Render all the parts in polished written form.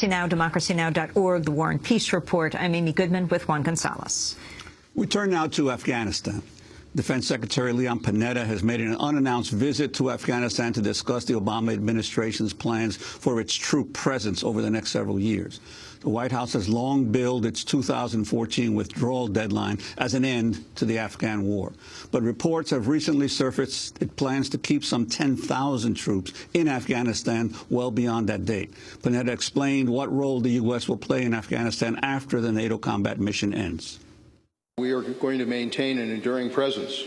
Democracy Now!, democracynow.org, the War and Peace Report. I'm Amy Goodman with Juan Gonzalez. We turn now to Afghanistan. Defense Secretary Leon Panetta has made an unannounced visit to Afghanistan to discuss the Obama administration's plans for its troop presence over the next several years. The White House has long billed its 2014 withdrawal deadline as an end to the Afghan war. But reports have recently surfaced it plans to keep some 10,000 troops in Afghanistan well beyond that date. Panetta explained what role the U.S. will play in Afghanistan after the NATO combat mission ends. We are going to maintain an enduring presence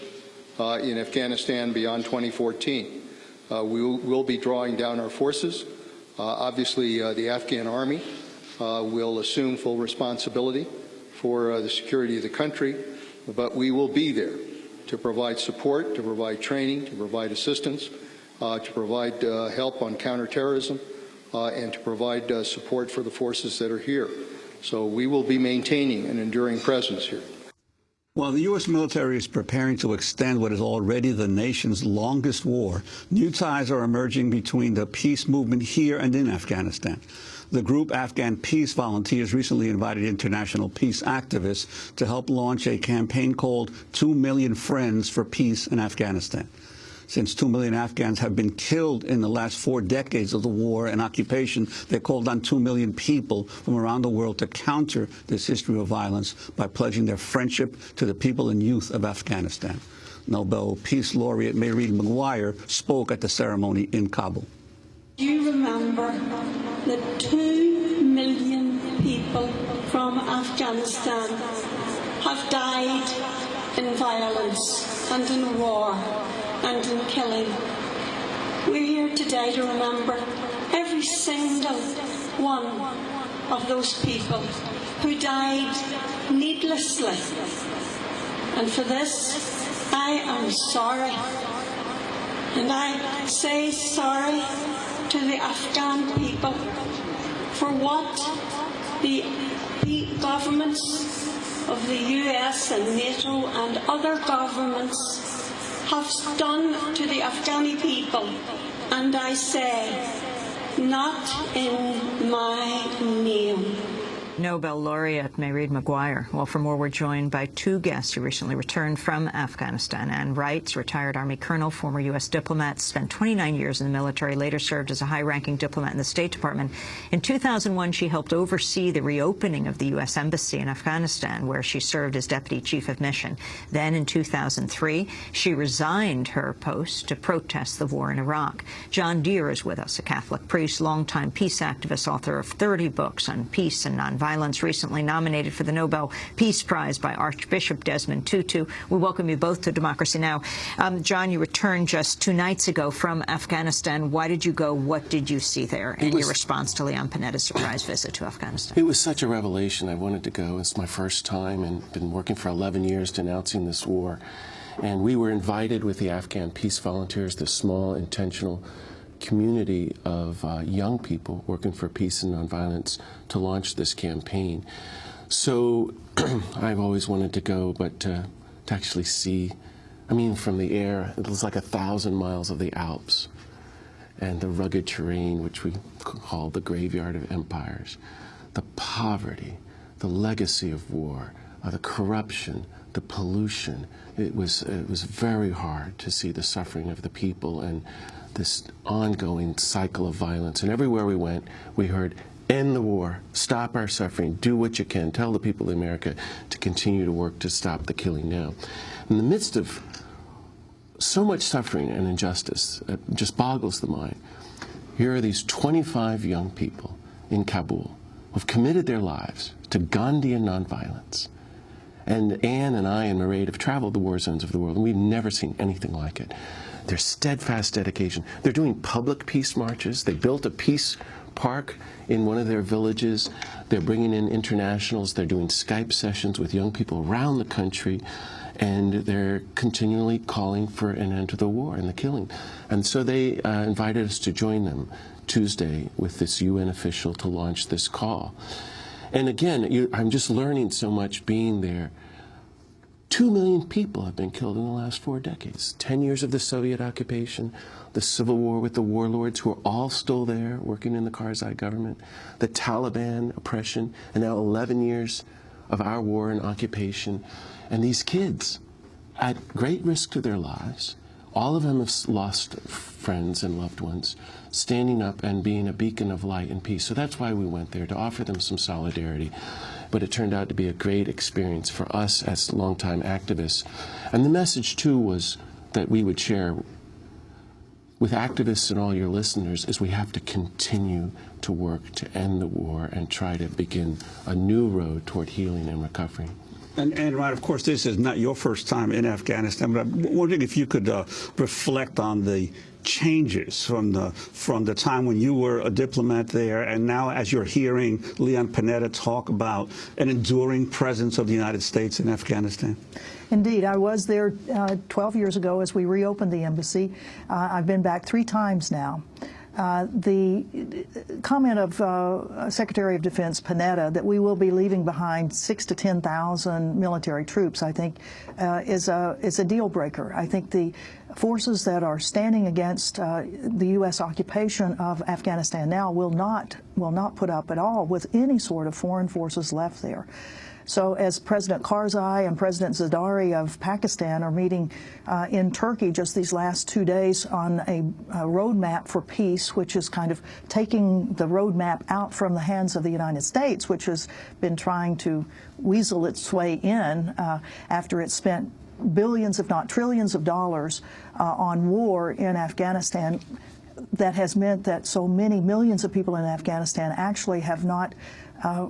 in Afghanistan beyond 2014. We will be drawing down our forces. Obviously, the Afghan army will assume full responsibility for the security of the country, but we will be there to provide support, to provide training, to provide assistance, to provide help on counterterrorism, and to provide support for the forces that are here. So we will be maintaining an enduring presence here. While the U.S. military is preparing to extend what is already the nation's longest war, new ties are emerging between the peace movement here and in Afghanistan. The group Afghan Peace Volunteers recently invited international peace activists to help launch a campaign called 2 Million Friends for Peace in Afghanistan. Since 2 million Afghans have been killed in the last 4 decades of the war and occupation, they called on 2 million people from around the world to counter this history of violence by pledging their friendship to the people and youth of Afghanistan. Nobel Peace Laureate Mairead Maguire spoke at the ceremony in Kabul. Do you remember that 2 million people from Afghanistan have died in violence and in war and in killing? We're here today to remember every single one of those people who died needlessly. And for this, I am sorry. And I say sorry to the Afghan people for what the governments of the US and NATO and other governments have done to the Afghani people, and I say, not in my name. Nobel laureate Mairead Maguire. Well, for more, we're joined by 2 guests who recently returned from Afghanistan. And Wright, retired Army colonel, former U.S. diplomat, spent 29 years in the military, later served as a high-ranking diplomat in the State Department. In 2001, she helped oversee the reopening of the U.S. Embassy in Afghanistan, where she served as deputy chief of mission. Then, in 2003, she resigned her post to protest the war in Iraq. John Deere is with us, a Catholic priest, longtime peace activist, author of 30 books on peace and nonviolence. Recently nominated for the Nobel Peace Prize by Archbishop Desmond Tutu. We welcome you both to Democracy Now! John, you returned just 2 nights ago from Afghanistan. Why did you go? What did you see there in your response to Leon Panetta's surprise visit to Afghanistan? It was such a revelation. I wanted to go. It's my first time and been working for 11 years denouncing this war. And we were invited with the Afghan Peace Volunteers, this small, intentional community of young people working for peace and nonviolence, to launch this campaign. So I've always wanted to go, but to actually see, I mean, from the air, it was like 1,000 miles of the Alps and the rugged terrain, which we call the graveyard of empires, the poverty, the legacy of war, the corruption, the pollution. It was very hard to see the suffering of the people and this ongoing cycle of violence. And everywhere we went, we heard, end the war, stop our suffering, do what you can, tell the people of America to continue to work to stop the killing now. In the midst of so much suffering and injustice, it just boggles the mind. Here are these 25 young people in Kabul who've committed their lives to Gandhian nonviolence. And Anne and I and Mairead have traveled the war zones of the world, and we've never seen anything like it. Their steadfast dedication. They're doing public peace marches. They built a peace park in one of their villages. They're bringing in internationals. They're doing Skype sessions with young people around the country, and they're continually calling for an end to the war and the killing. And so they invited us to join them Tuesday with this UN official to launch this call. And again, I'm just learning so much being there. 2 million people have been killed in the last 4 decades. 10 years of the Soviet occupation, the civil war with the warlords who are all still there working in the Karzai government, the Taliban oppression, and now 11 years of our war and occupation. And these kids, at great risk to their lives, all of them have lost friends and loved ones, standing up and being a beacon of light and peace. So that's why we went there, to offer them some solidarity. But it turned out to be a great experience for us as longtime activists. And the message, too, was that we would share with activists and all your listeners is we have to continue to work to end the war and try to begin a new road toward healing and recovery. And Wright, of course, this is not your first time in Afghanistan, but I'm wondering if you could reflect on the changes from the time when you were a diplomat there, and now as you're hearing Leon Panetta talk about an enduring presence of the United States in Afghanistan. Indeed, I was there 12 years ago as we reopened the embassy. I've been back 3 times now. The comment of Secretary of Defense Panetta that we will be leaving behind 6,000 to 10,000 military troops, I think, is a deal breaker. I think the forces that are standing against the U.S. occupation of Afghanistan now will not put up at all with any sort of foreign forces left there. So as President Karzai and President Zardari of Pakistan are meeting in Turkey just these last 2 days on a roadmap for peace, which is kind of taking the roadmap out from the hands of the United States, which has been trying to weasel its way in after it spent billions, if not trillions of dollars on war in Afghanistan. That has meant that so many millions of people in Afghanistan actually have not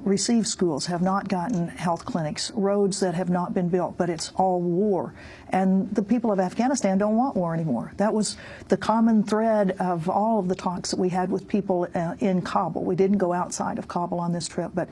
received schools, have not gotten health clinics, roads that have not been built, but it's all war. And the people of Afghanistan don't want war anymore. That was the common thread of all of the talks that we had with people in Kabul. We didn't go outside of Kabul on this trip, but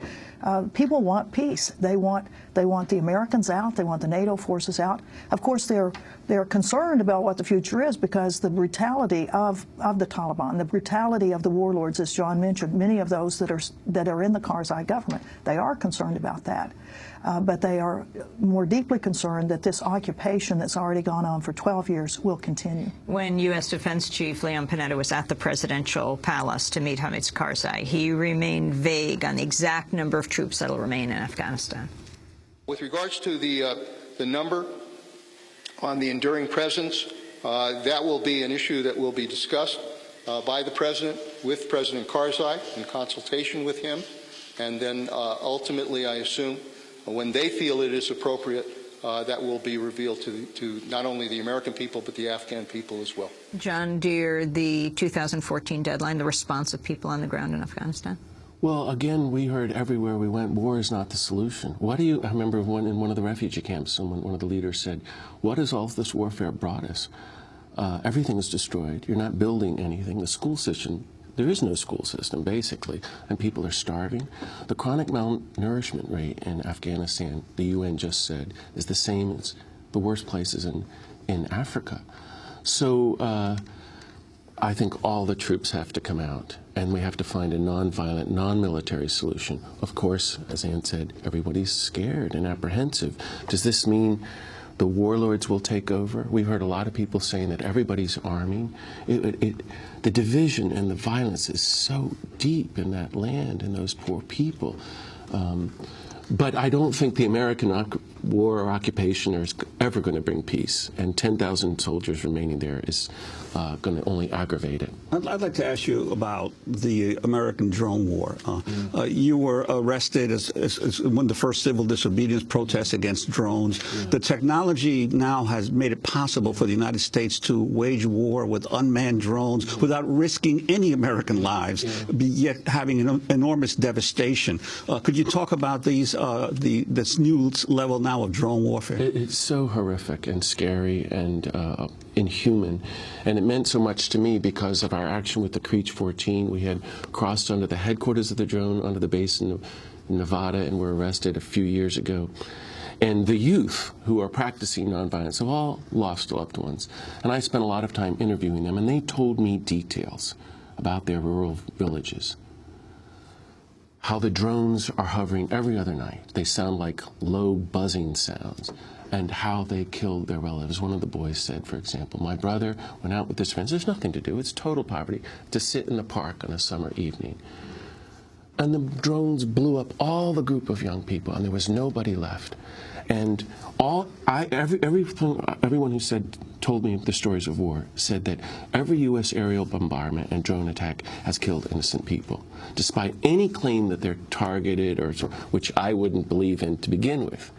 people want peace. They want the Americans out. They want the NATO forces out. Of course, they're concerned about what the future is because the brutality of the Taliban, the brutality of the warlords, as John mentioned, many of those that are in the Karzai government, they are concerned about that. But they are more deeply concerned that this occupation that's already gone on for 12 years will continue. When U.S. Defense Chief Leon Panetta was at the presidential palace to meet Hamid Karzai, he remained vague on the exact number of troops that will remain in Afghanistan. With regards to the number on the enduring presence, that will be an issue that will be discussed by the President with President Karzai in consultation with him. And then ultimately, I assume, when they feel it is appropriate, that will be revealed to not only the American people, but the Afghan people as well. John Deere, the 2014 deadline, the response of people on the ground in Afghanistan? Well, again, we heard everywhere we went, war is not the solution. I remember in one of the refugee camps, one of the leaders said, what has all this warfare brought us? Everything is destroyed. You're not building anything. The school system, there is no school system, basically, and people are starving. The chronic malnourishment rate in Afghanistan, the UN just said, is the same as the worst places in Africa. So I think all the troops have to come out, and we have to find a nonviolent, non-military solution. Of course, as Ann said, everybody's scared and apprehensive. Does this mean the warlords will take over? We've heard a lot of people saying that everybody's arming. The division and the violence is so deep in that land and those poor people. But I don't think the American war or occupation is ever going to bring peace, and 10,000 soldiers remaining there is going to only aggravate it. I'd like to ask you about the American drone war. You were arrested as one of the first civil disobedience protests against drones. The technology now has made it possible for the United States to wage war with unmanned drones without risking any American lives, yet having an enormous devastation. Could you talk about this new level now of drone warfare? It's so horrific and scary and inhuman, and it meant so much to me because of our action with the Creech 14. We had crossed under the headquarters of the drone, under the base in Nevada, and were arrested a few years ago. And the youth who are practicing nonviolence have all lost loved ones. And I spent a lot of time interviewing them, and they told me details about their rural villages. how the drones are hovering every other night. They sound like low buzzing sounds, and how they killed their relatives. One of the boys said, for example, my brother went out with his friends. There's nothing to do. It's total poverty, to sit in the park on a summer evening. And the drones blew up all the group of young people, and there was nobody left. And everyone who told me the stories of war said that every U.S. aerial bombardment and drone attack has killed innocent people, despite any claim that they're targeted, which I wouldn't believe in to begin with.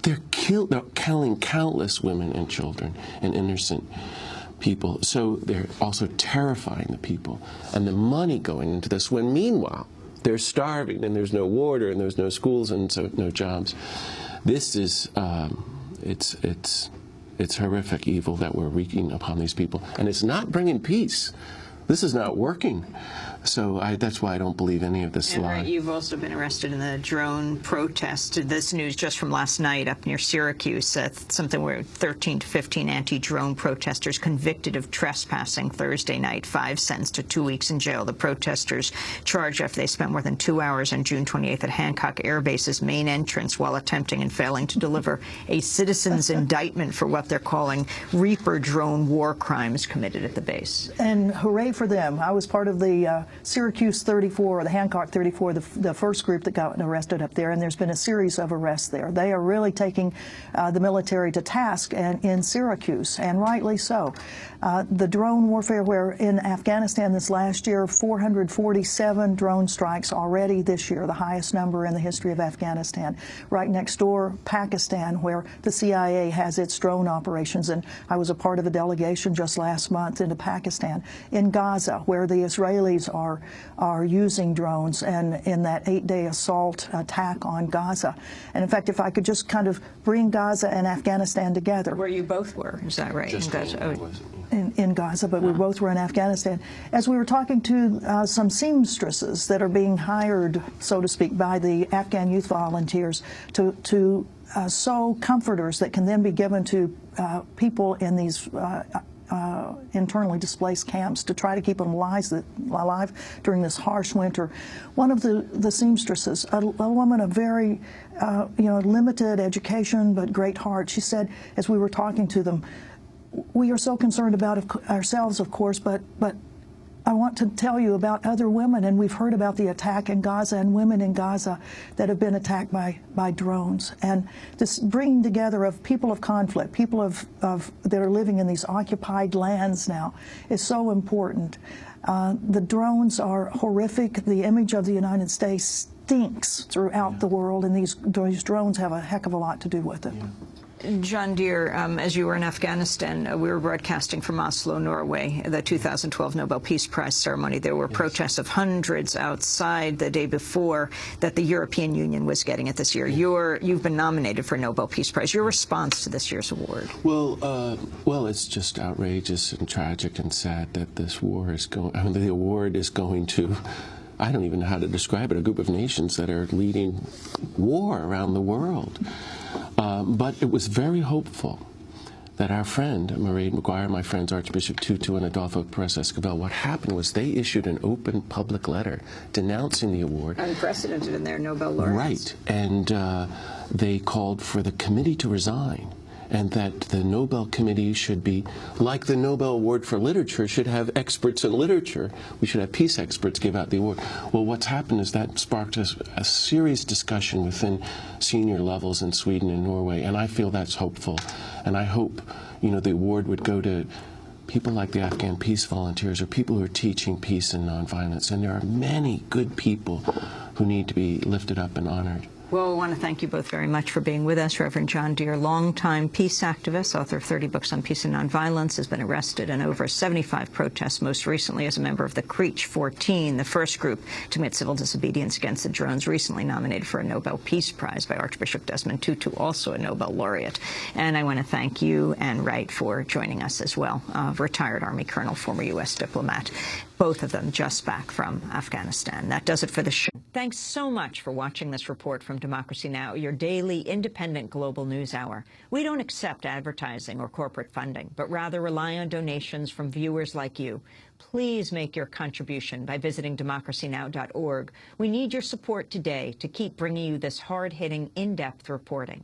They're killing countless women and children and innocent people. So they're also terrifying the people, and the money going into this, when meanwhile they're starving and there's no water and there's no schools and so no jobs. This is it's horrific evil that we're wreaking upon these people, and it's not bringing peace. This is not working. So that's why I don't believe any of this lie. Right, you've also been arrested in the drone protest. This news just from last night up near Syracuse, something where 13 to 15 anti-drone protesters convicted of trespassing Thursday night, 5 sentenced to 2 weeks in jail. The protesters charged after they spent more than 2 hours on June 28th at Hancock Air Base's main entrance while attempting and failing to deliver a citizen's indictment for what they're calling Reaper drone war crimes committed at the base. And hooray for them. I was part of the Syracuse 34, or the Hancock 34, the first group that got arrested up there, and there's been a series of arrests there. They are really taking the military to task in Syracuse, and rightly so. The drone warfare, where in Afghanistan this last year, 447 drone strikes already this year, the highest number in the history of Afghanistan. Right next door, Pakistan, where the CIA has its drone operations, and I was a part of a delegation just last month into Pakistan. In Gaza, where the Israelis are using drones, and in that 8-day assault attack on Gaza. And in fact, if I could just kind of bring Gaza and Afghanistan together. Where you both were, is that right? Just in Gaza. In Gaza, but we both were in Afghanistan. As we were talking to some seamstresses that are being hired, so to speak, by the Afghan youth volunteers to sew comforters that can then be given to people in these internally displaced camps to try to keep them alive during this harsh winter. One of the seamstresses, a woman of very limited education but great heart, she said, as we were talking to them, we are so concerned about ourselves, of course, but I want to tell you about other women, and we've heard about the attack in Gaza and women in Gaza that have been attacked by drones. And this bringing together of people of conflict, people that are living in these occupied lands now, is so important. The drones are horrific. The image of the United States stinks throughout the world, and these drones have a heck of a lot to do with it. Yeah. John Deere, as you were in Afghanistan, we were broadcasting from Oslo, Norway, the 2012 Nobel Peace Prize ceremony. There were protests of hundreds outside the day before that the European Union was getting it this year. You've been nominated for a Nobel Peace Prize. Your response to this year's award? Well, it's just outrageous and tragic and sad that this war is going. I mean, the award is going to, I don't even know how to describe it, a group of nations that are leading war around the world. But it was very hopeful that our friend, Mairead Maguire, my friends Archbishop Tutu and Adolfo Perez Escobar, what happened was they issued an open public letter denouncing the award. Unprecedented in their Nobel laureates. Right. And they called for the committee to resign, and that the Nobel Committee should be, like the Nobel Award for Literature, should have experts in literature. We should have peace experts give out the award. Well, what's happened is that sparked a serious discussion within senior levels in Sweden and Norway, and I feel that's hopeful. And I hope, the award would go to people like the Afghan Peace Volunteers, or people who are teaching peace and nonviolence. And there are many good people who need to be lifted up and honored. Well, I want to thank you both very much for being with us. Reverend John Deere, longtime peace activist, author of 30 books on peace and nonviolence, has been arrested in over 75 protests, most recently as a member of the Creech 14, the first group to commit civil disobedience against the drones, recently nominated for a Nobel Peace Prize by Archbishop Desmond Tutu, also a Nobel laureate. And I want to thank you and Wright for joining us as well, retired Army colonel, former U.S. diplomat. both of them just back from Afghanistan. That does it for the show. Thanks so much for watching this report from Democracy Now!, your daily independent global news hour. We don't accept advertising or corporate funding, but rather rely on donations from viewers like you. Please make your contribution by visiting democracynow.org. We need your support today to keep bringing you this hard-hitting, in-depth reporting.